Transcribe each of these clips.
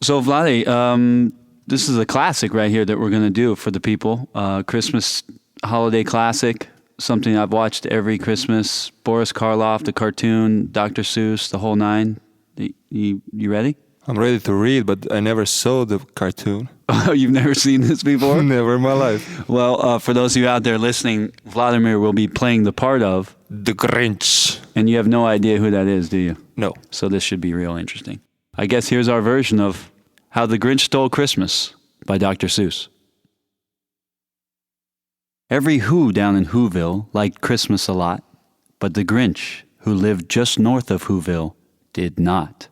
So, Vlade, this is a classic right here that we're going to do for the people. Christmas holiday classic, something I've watched every Christmas. Boris Karloff, the cartoon, Dr. Seuss, the whole nine. You ready? I'm ready to read, but I never saw the cartoon. Oh, you've never seen this before? Never in my life. Well, for those of you out there listening, Vladimir will be playing the part of The Grinch. And you have no idea who that is, do you? No. So this should be real interesting. I guess here's our version of How the Grinch Stole Christmas by Dr. Seuss. Every Who down in Whoville liked Christmas a lot, but the Grinch, who lived just north of Whoville, did not.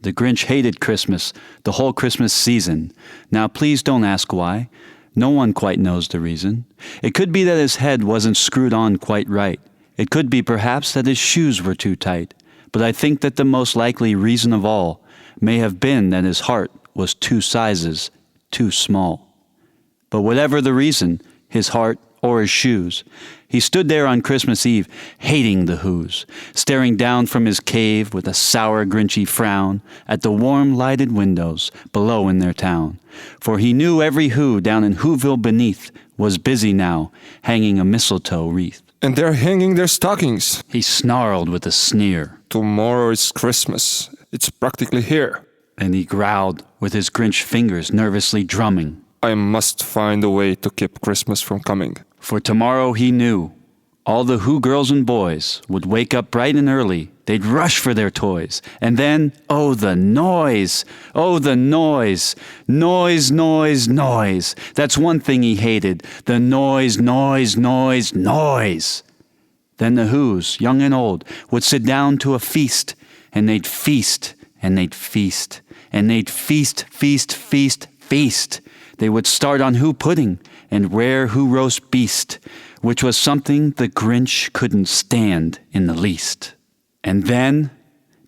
The Grinch hated Christmas, the whole Christmas season. Now please don't ask why. No one quite knows the reason. It could be that his head wasn't screwed on quite right. It could be perhaps that his shoes were too tight. But I think that the most likely reason of all may have been that his heart was 2 sizes too small. But whatever the reason, his heart or his shoes, he stood there on Christmas Eve, hating the Whos, staring down from his cave with a sour, grinchy frown at the warm, lighted windows below in their town. For he knew every Who down in Whoville beneath was busy now, hanging a mistletoe wreath. And they're hanging their stockings. He snarled with a sneer. Tomorrow is Christmas. It's practically here. And he growled, with his Grinch fingers nervously drumming. I must find a way to keep Christmas from coming. For tomorrow he knew all the Who girls and boys would wake up bright and early. They'd rush for their toys. And then, oh, the noise! Oh, the noise! Noise, noise, noise! That's one thing he hated. The noise, noise, noise, noise! Then the Whos, young and old, would sit down to a feast. And they'd feast, and they'd feast. And they'd feast, feast, feast, feast. They would start on Who pudding and rare Who roast beast, which was something the Grinch couldn't stand in the least. And then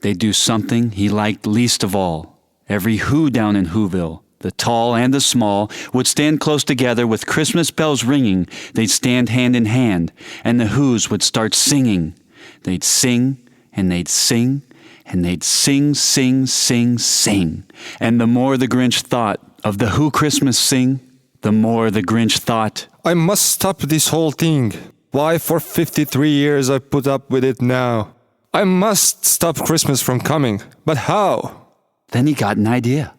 they'd do something he liked least of all. Every Who down in Whoville, the tall and the small, would stand close together with Christmas bells ringing. They'd stand hand in hand, and the Whos would start singing. They'd sing, and they'd sing, and they'd sing, sing, sing, sing. And the more the Grinch thought of the Who Christmas sing, the more the Grinch thought, I must stop this whole thing. Why for 53 years I put up with it now? I must stop Christmas from coming. But how? Then he got an idea.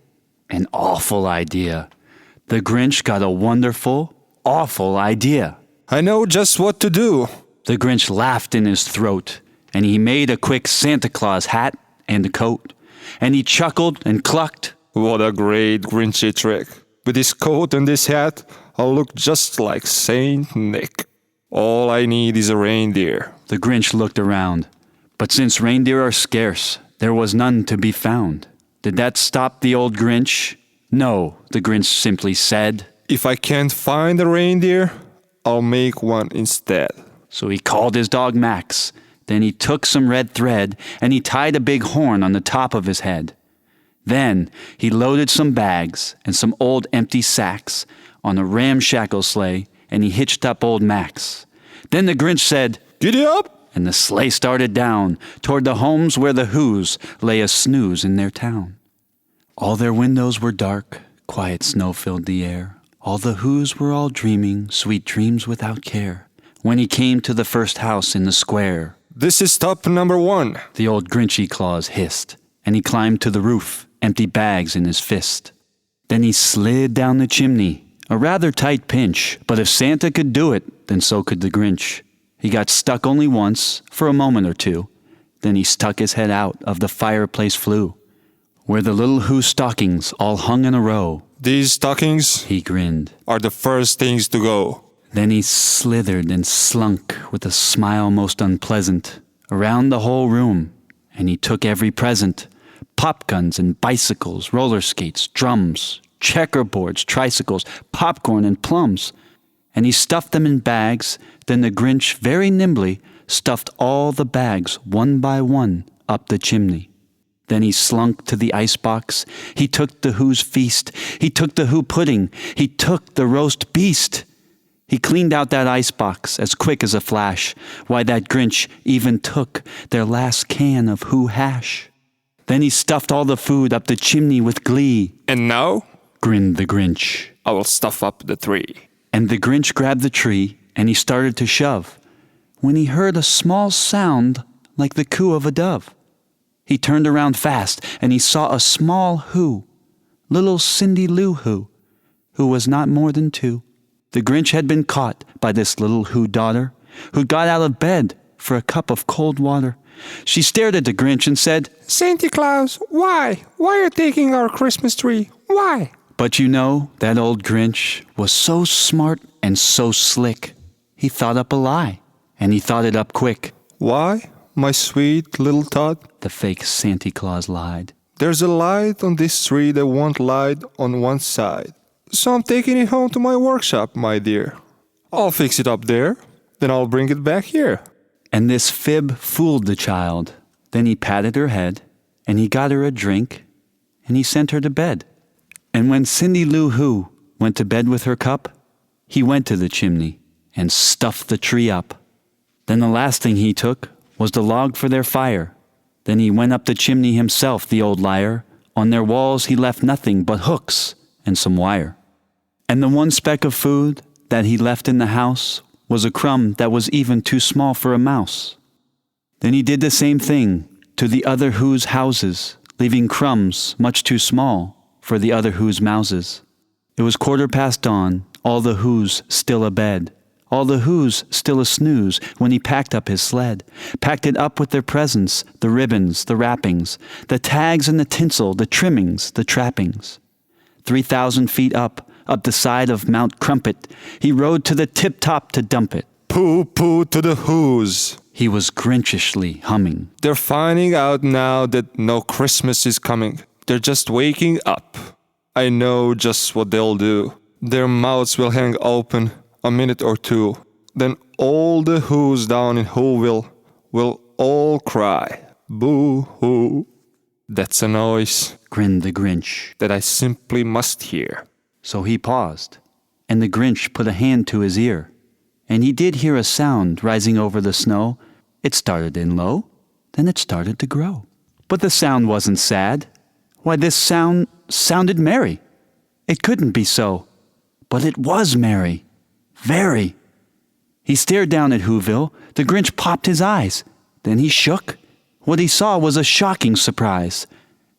An awful idea. The Grinch got a wonderful, awful idea. I know just what to do. The Grinch laughed in his throat, and he made a quick Santa Claus hat and a coat. And he chuckled and clucked. What a great Grinchy trick. With this coat and this hat, I'll look just like Saint Nick. All I need is a reindeer. The Grinch looked around. But since reindeer are scarce, there was none to be found. Did that stop the old Grinch? No, the Grinch simply said. If I can't find a reindeer, I'll make one instead. So he called his dog Max. Then he took some red thread and he tied a big horn on the top of his head. Then he loaded some bags and some old empty sacks on a ramshackle sleigh, and he hitched up old Max. Then the Grinch said, Giddy up! And the sleigh started down toward the homes where the Whos lay a snooze in their town. All their windows were dark, quiet snow filled the air. All the Whos were all dreaming sweet dreams without care. When he came to the first house in the square, This is stop number 1, the old Grinchy Claus hissed, and he climbed to the roof, empty bags in his fist. Then he slid down the chimney, a rather tight pinch, but if Santa could do it, then so could the Grinch. He got stuck only once, for a moment or two. Then he stuck his head out of the fireplace flue, where the little Who stockings all hung in a row. These stockings He grinned. are the first things to go. Then he slithered and slunk with a smile most unpleasant around the whole room, and he took every present. Pop guns and bicycles, roller skates, drums, checkerboards, tricycles, popcorn and plums. And he stuffed them in bags. Then the Grinch very nimbly stuffed all the bags one by one up the chimney. Then he slunk to the icebox. He took the Who's feast. He took the Who pudding. He took the roast beast. He cleaned out that icebox as quick as a flash. Why, that Grinch even took their last can of Who hash. Then he stuffed all the food up the chimney with glee. And now, Grinned the Grinch. I will stuff up the tree. And the Grinch grabbed the tree, and he started to shove, when he heard a small sound like the coo of a dove. He turned around fast, and he saw a small who, little Cindy Lou who was not more than 2. The Grinch had been caught by this little who daughter, who got out of bed for a cup of cold water. She stared at the Grinch and said, Santa Claus, why? Why are you taking our Christmas tree? Why? But you know, that old Grinch was so smart and so slick. He thought up a lie, and he thought it up quick. Why, my sweet little tot? The fake Santa Claus lied. There's a light on this tree that won't light on one side. So I'm taking it home to my workshop, my dear. I'll fix it up there, then I'll bring it back here. And this fib fooled the child. Then he patted her head, and he got her a drink, and he sent her to bed. And when Cindy Lou Who went to bed with her cup, he went to the chimney and stuffed the tree up. Then the last thing he took was the log for their fire. Then he went up the chimney himself, the old liar. On their walls he left nothing but hooks and some wire. And the one speck of food that he left in the house was a crumb that was even too small for a mouse. Then he did the same thing to the other Who's houses, leaving crumbs much too small for the other Who's mouses. It was 15:15 dawn, all the Who's still abed, all the Who's still a snooze, when he packed up his sled, packed it up with their presents, the ribbons, the wrappings, the tags and the tinsel, the trimmings, the trappings. 3,000 feet up the side of Mount Crumpet, he rode to the tip-top to dump it. Pooh-pooh to the Who's. He was Grinchishly humming. They're finding out now that no Christmas is coming. They're just waking up. I know just what they'll do. Their mouths will hang open a minute or two. Then all the Who's down in Whoville will all cry. Boo-hoo. That's a noise, Grinned the Grinch. that I simply must hear. So he paused, and the Grinch put a hand to his ear. And he did hear a sound rising over the snow. It started in low, then it started to grow. But the sound wasn't sad. Why, this sound sounded merry. It couldn't be so, but it was merry. Very. He stared down at Whoville. The Grinch popped his eyes. Then he shook. What he saw was a shocking surprise.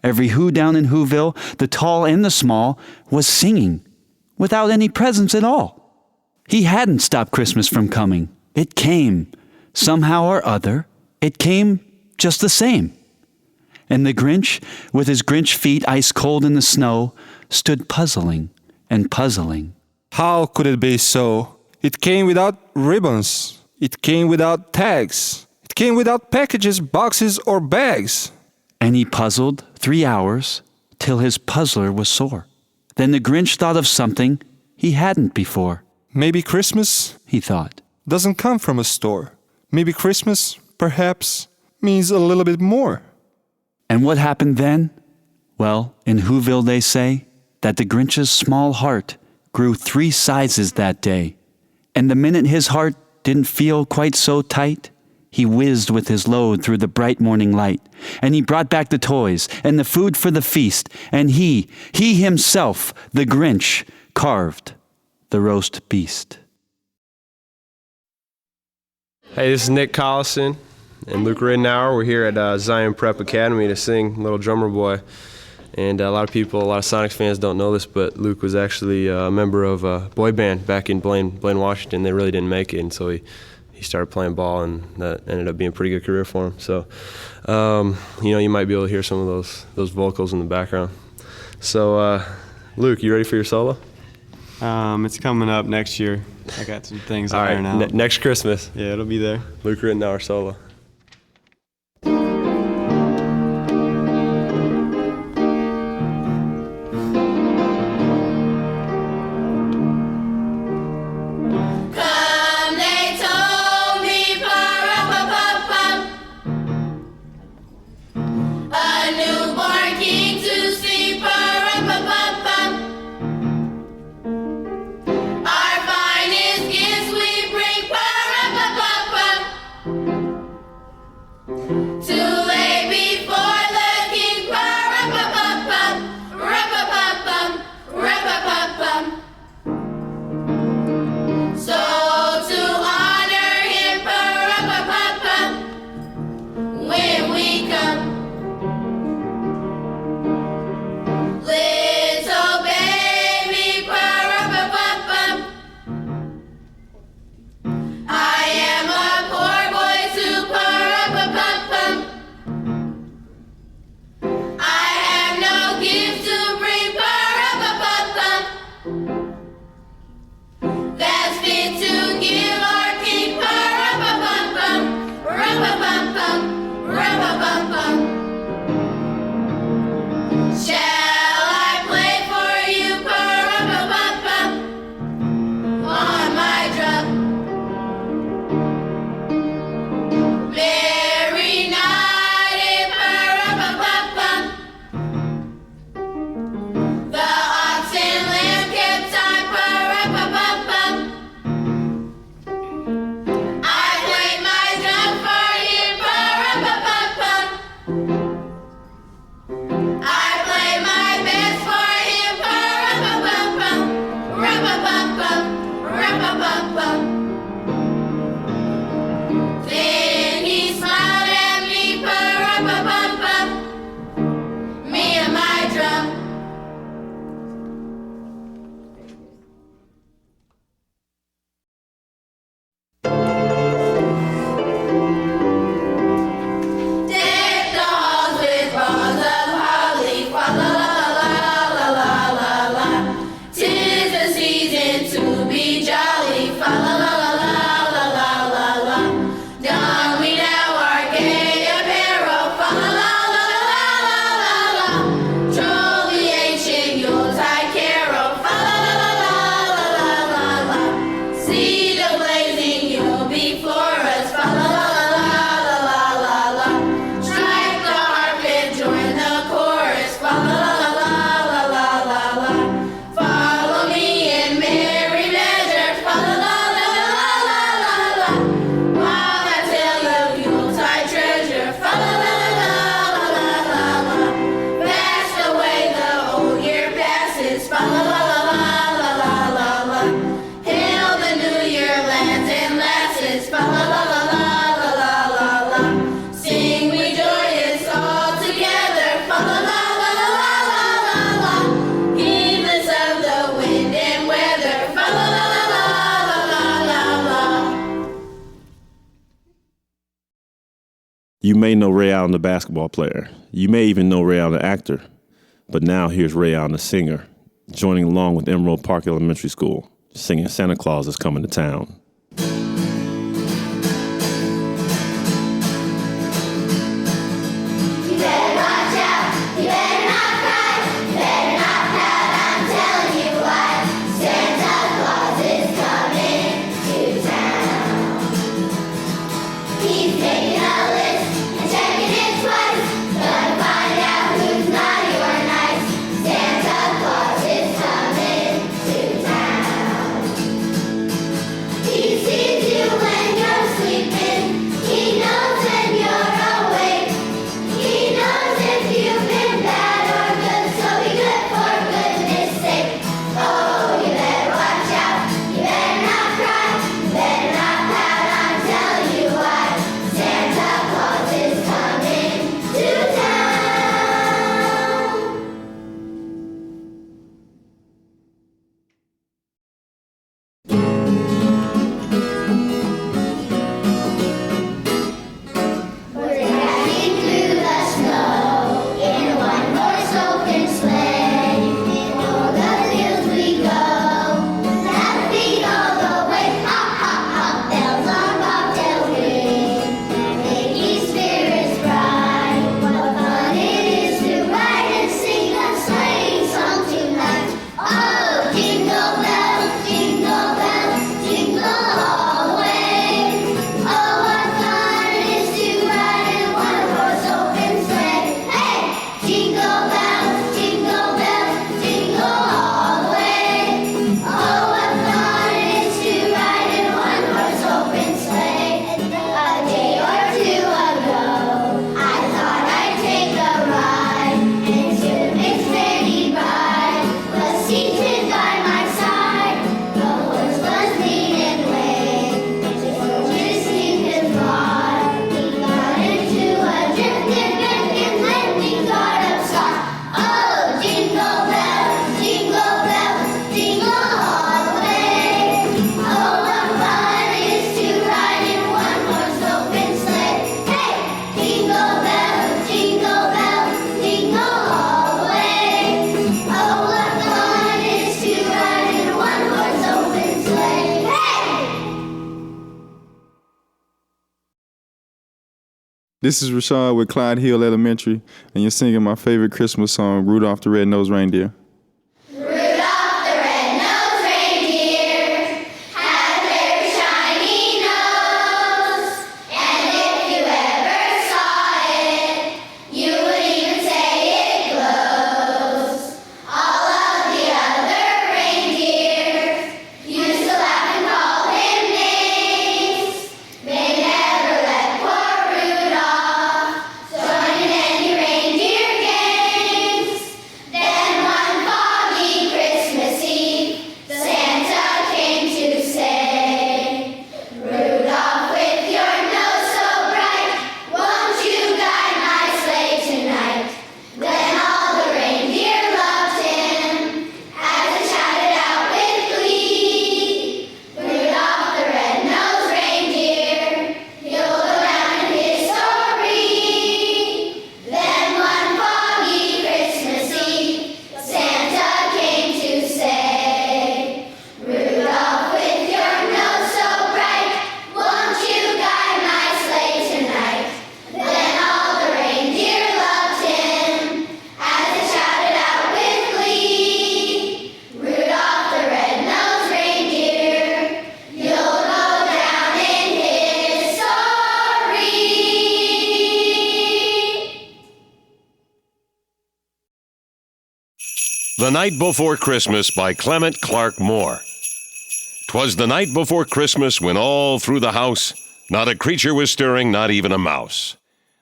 Every Who down in Whoville, the tall and the small, was singing, without any presents at all. He hadn't stopped Christmas from coming. It came. Somehow or other, it came just the same. And the Grinch, with his Grinch feet ice cold in the snow, stood puzzling and puzzling. How could it be so? It came without ribbons. It came without tags. It came without packages, boxes, or bags. And he puzzled 3 hours till his puzzler was sore. Then the Grinch thought of something he hadn't before. Maybe Christmas, He thought. doesn't come from a store. Maybe Christmas, perhaps, means a little bit more. And what happened then? Well, in Whoville they say that the Grinch's small heart grew 3 sizes that day. And the minute his heart didn't feel quite so tight, he whizzed with his load through the bright morning light. And he brought back the toys and the food for the feast. And he himself, the Grinch, carved the roast beast. Hey, this is Nick Collison and Luke Ridnour. We're here at Zion Prep Academy to sing Little Drummer Boy. And a lot of people, a lot of Sonics fans don't know this, but Luke was actually a member of a boy band back in Blaine, Washington. They really didn't make it, and so he started playing ball, and that ended up being a pretty good career for him. So, you might be able to hear some of those vocals in the background. So, Luke, you ready for your solo? It's coming up next year. I got some things All right, iron out. next Christmas. Yeah, it'll be there. Luke Ridnour solo. Come, they told me, pa-ra-pa-pa-pum. A newborn king to see, pa-ra-pa-pa-pum. Our finest gifts we bring, pa-ra-pa-pa-pum. tantrum. Deck the halls with boughs of holly, fa la la la la la la la. 'Tis the season to be jolly, fa la la la la la la la la. Don we now our gay apparel, fa la la la la la la la. Troll the ancient Yuletide carol, fa la la la la la la la. See the blazing Yule before us, fa la la la la la la la. Strike the harp and join the chorus, fa la la la la la la la. Follow me in merry measure, fa la la la la la la la. While I tell of Yuletide treasure, fa la la la la la la la. Fast away the old year passes, fa la la la la la la la. Hail the new year, lads and lasses, fa la la la la la la la. Sing we joyous all together, fa la la la la la la la. Heedless of the wind and weather, fa la la la la la la la. You may know Ray Allen, the basketball player. You may even know Ray Allen, the actor. But now here's Ray Allen, the singer, joining along with Emerald Park Elementary School, singing Santa Claus is Coming to Town. You better watch out, you better not cry, you better not pout, I'm telling you why. Santa Claus is coming to town. He's taking a list and checking it twice, gonna find out who's naughty or nice. Santa Claus is coming to town. He sees you when you're sleeping, he knows when you're awake. He knows if you've been bad or good, so be good for goodness sake. Oh, you better watch out, you better not cry, you better not pout, I'm telling you why. Santa Claus is coming to town. We're dashing through the snow in a one-horse open sleigh. O'er the fields we go, laughing all the way. Hop, hop, hop, bells on bobtails ring, making spirits bright. What fun it is to ride and sing a sleighing song tonight. Oh, jingle bells, jingle all the way. Oh, what fun it is to ride in a one-horse open sleigh. Hey, jingle bells, jingle all the way. Oh, what fun it is to ride in a one-horse open sleigh. A day or two ago, I thought I'd take a ride into Miss Fanny Bride. Was seated by my side, the woods was lean and wet, just seemed to fly. We got into a drifted bend and then we got upstart. Oh, jingle bells, jingle all the way. Oh, what fun it is to ride in a one-horse open sleigh. Hey, jingle bells, jingle all the way. Oh, what fun it is to ride in a one-horse open sleigh. Hey! This is Rashard with Clyde Hill Elementary, and you're singing my favorite Christmas song, Rudolph the Red-Nosed Reindeer. Rudolph the red-nosed reindeer had a very shiny nose, and if you ever saw it, you would even say it glows. All of the other reindeers used to laugh and call him names. They never let poor Rudolph join in any reindeer games. Then one The Night Before Christmas by Clement Clark Moore. 'Twas the night before Christmas when all through the house not a creature was stirring, not even a mouse.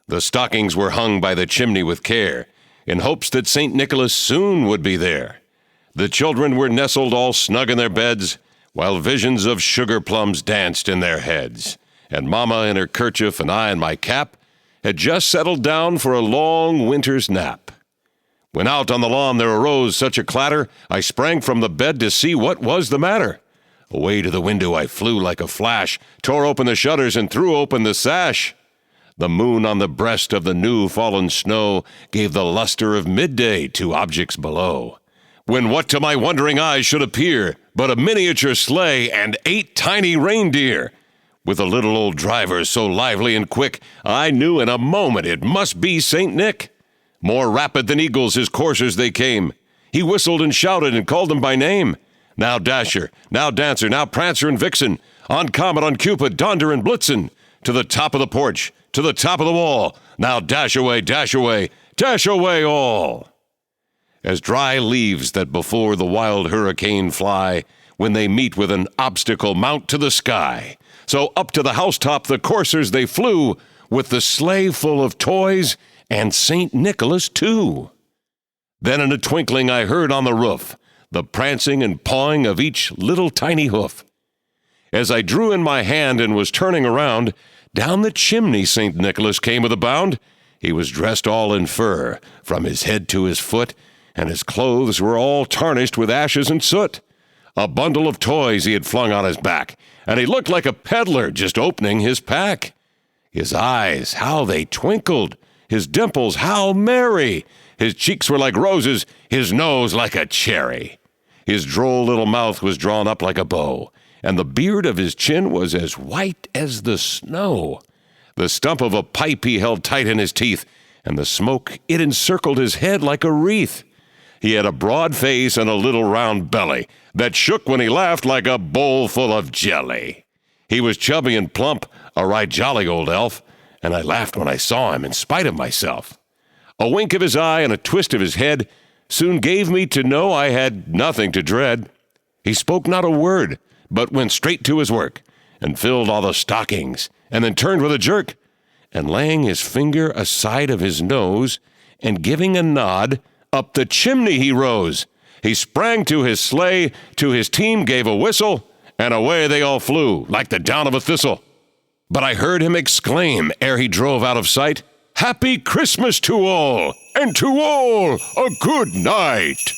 The stockings were hung by the chimney with care, in hopes that St. Nicholas soon would be there. The children were nestled all snug in their beds, while visions of sugar plums danced in their heads. And Mama in her kerchief and I in my cap had just settled down for a long winter's nap. When out on the lawn there arose such a clatter, I sprang from the bed to see what was the matter. Away to the window I flew like a flash, tore open the shutters and threw open the sash. The moon on the breast of the new fallen snow gave the luster of midday to objects below. When what to my wondering eyes should appear but a miniature sleigh and 8 tiny reindeer. With a little old driver so lively and quick, I knew in a moment it must be St. Nick. More rapid than eagles his coursers they came. He whistled and shouted and called them by name. Now Dasher, now Dancer, now Prancer and Vixen, on Comet, on Cupid, Donder and Blitzen, to the top of the porch, to the top of the wall, now dash away, dash away, dash away all. As dry leaves that before the wild hurricane fly, when they meet with an obstacle mount to the sky, so up to the housetop the coursers they flew, with the sleigh full of toys, and St. Nicholas, too. Then in a twinkling I heard on the roof the prancing and pawing of each little tiny hoof. As I drew in my hand and was turning around, down the chimney St. Nicholas came with a bound. He was dressed all in fur, from his head to his foot, and his clothes were all tarnished with ashes and soot. A bundle of toys he had flung on his back, and he looked like a peddler just opening his pack. His eyes, how they twinkled! His dimples, how merry! His cheeks were like roses, his nose like a cherry. His droll little mouth was drawn up like a bow, and the beard of his chin was as white as the snow. The stump of a pipe he held tight in his teeth, and the smoke, it encircled his head like a wreath. He had a broad face and a little round belly that shook when he laughed like a bowl full of jelly. He was chubby and plump, a right jolly old elf, and I laughed when I saw him in spite of myself. A wink of his eye and a twist of his head soon gave me to know I had nothing to dread. He spoke not a word, but went straight to his work, and filled all the stockings, and then turned with a jerk, and laying his finger aside of his nose, and giving a nod, up the chimney he rose. He sprang to his sleigh, to his team gave a whistle, and away they all flew, like the down of a thistle. But I heard him exclaim, ere he drove out of sight, "Happy Christmas to all, and to all a good night."